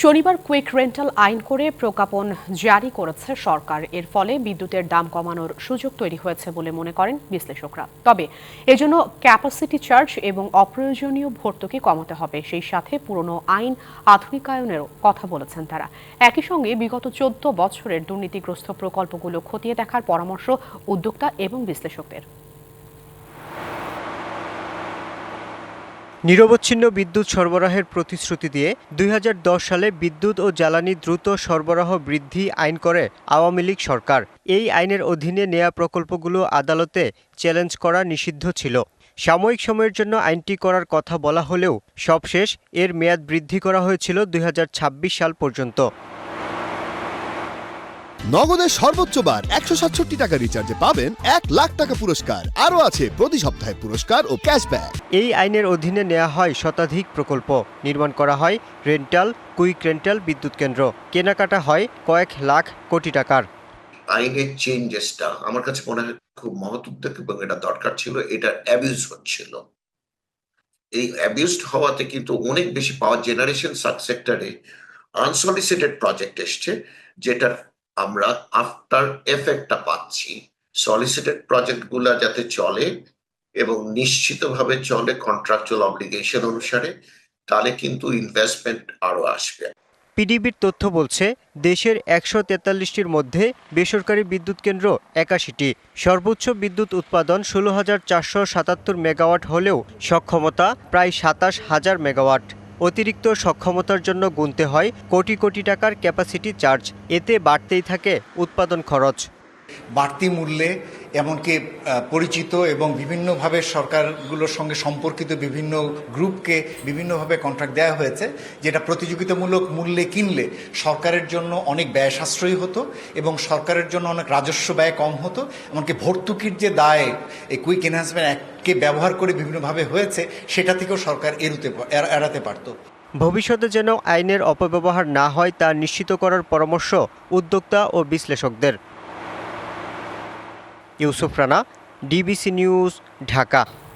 শনিবার quick rental আইন করে প্রজ্ঞাপন জারি করেছে সরকার। এর ফলে বিদ্যুতের দাম কমানোর সুযোগ তৈরি হয়েছে বলে মনে করেন বিশ্লেষকরা। তবে এজন্য ক্যাপাসিটি চার্জ এবং অপ্রয়োজনীয় ভর্তুকি কমাতে হবে। সেই সাথে পুরনো আইন আধুনিকায়নেরও কথা বলেছেন তারা। একই সঙ্গে বিগত 14 বছরের দুর্নীতিগ্রস্ত প্রকল্পগুলো খতিয়ে দেখার পরামর্শ উদ্যোক্তা এবং বিশ্লেষকদের। নিরবচ্ছিন্ন বিদ্যুৎ সরবরাহের প্রতিশ্রুতি দিয়ে 2010 সালে বিদ্যুৎ ও জ্বালানি দ্রুত সরবরাহ বৃদ্ধি আইন করে আওয়ামী লীগ সরকার। এই আইনের অধীনে নেয়া প্রকল্পগুলো আদালতে চ্যালেঞ্জ করা নিষিদ্ধ ছিল। সাময়িক সময়ের জন্য আইনটি করার কথা বলা হলেও সবশেষ এর মেয়াদ বৃদ্ধি করা হয়েছিল 2026 সাল পর্যন্ত। নগদের সর্বোচ্চ বার 167 টাকা রিচার্জে পাবেন 1 লাখ টাকা পুরস্কার। আরও আছে প্রতি সপ্তাহে পুরস্কার ও ক্যাশব্যাক। এই আইনের অধীনে নেওয়া হয় শতাধিক প্রকল্প, নির্মাণ করা হয় রেন্টাল, কুইক রেন্টাল বিদ্যুৎ কেন্দ্র, কেনাকাটা হয় কয়েক লাখ কোটি টাকার। আইনের চেঞ্জেসটা আমার কাছে মনে হয় খুব মহৎ উদ্যোগ এবং এটা দরকার ছিল। এটা অ্যাবিউজ হচ্ছিল। এই অ্যাবিউজড হওয়াতে কিন্তু অনেক বেশি পাওয়ার জেনারেশন সেক্টরে আনসলিসিটেড প্রজেক্ট এসছে, যেটার আমরা আফটার এফেক্টটা পাচ্ছি। সলিসিটেড প্রজেক্টগুলো যাতে চলে এবং নিশ্চিতভাবে চলে কন্ট্রাকচুয়াল অব্লিগেশন অনুসারে, তাহলে কিন্তু ইনভেস্টমেন্ট আরো আসবে। পিডিবির তথ্য বলছে দেশের 143টির মধ্যে বেসরকারি বিদ্যুৎ কেন্দ্র 81টি। সর্বোচ্চ বিদ্যুৎ উৎপাদন 16,477 মেগাওয়াট হলেও সক্ষমতা প্রায় 27,000 মেগাওয়াট। অতিরিক্ত সক্ষমতার জন্য গুনতে হয় কোটি কোটি টাকার ক্যাপাসিটি চার্জ। এতে বাড়তেই থাকে উৎপাদন খরচ। বাড়তি মূল্যে এমনকি পরিচিত এবং বিভিন্নভাবে সরকারগুলোর সঙ্গে সম্পর্কিত বিভিন্ন গ্রুপকে বিভিন্নভাবে কন্ট্রাক্ট দেওয়া হয়েছে, যেটা প্রতিযোগিতামূলক মূল্যে কিনলে সরকারের জন্য অনেক ব্যয় সাশ্রয়ী হতো এবং সরকারের জন্য অনেক রাজস্ব ব্যয় কম হতো। এমনকি ভর্তুকির যে দায় এই কুইক এনহ্যান্সমেন্ট অ্যাক্টকে ব্যবহার করে বিভিন্নভাবে হয়েছে, সেটা থেকেও সরকার এড়াতে পারত। ভবিষ্যতে যেন আইনের অপব্যবহার না হয় তা নিশ্চিত করার পরামর্শ উদ্যোক্তা ও বিশ্লেষকদের। Yusuf Rana, DBC news, Dhaka.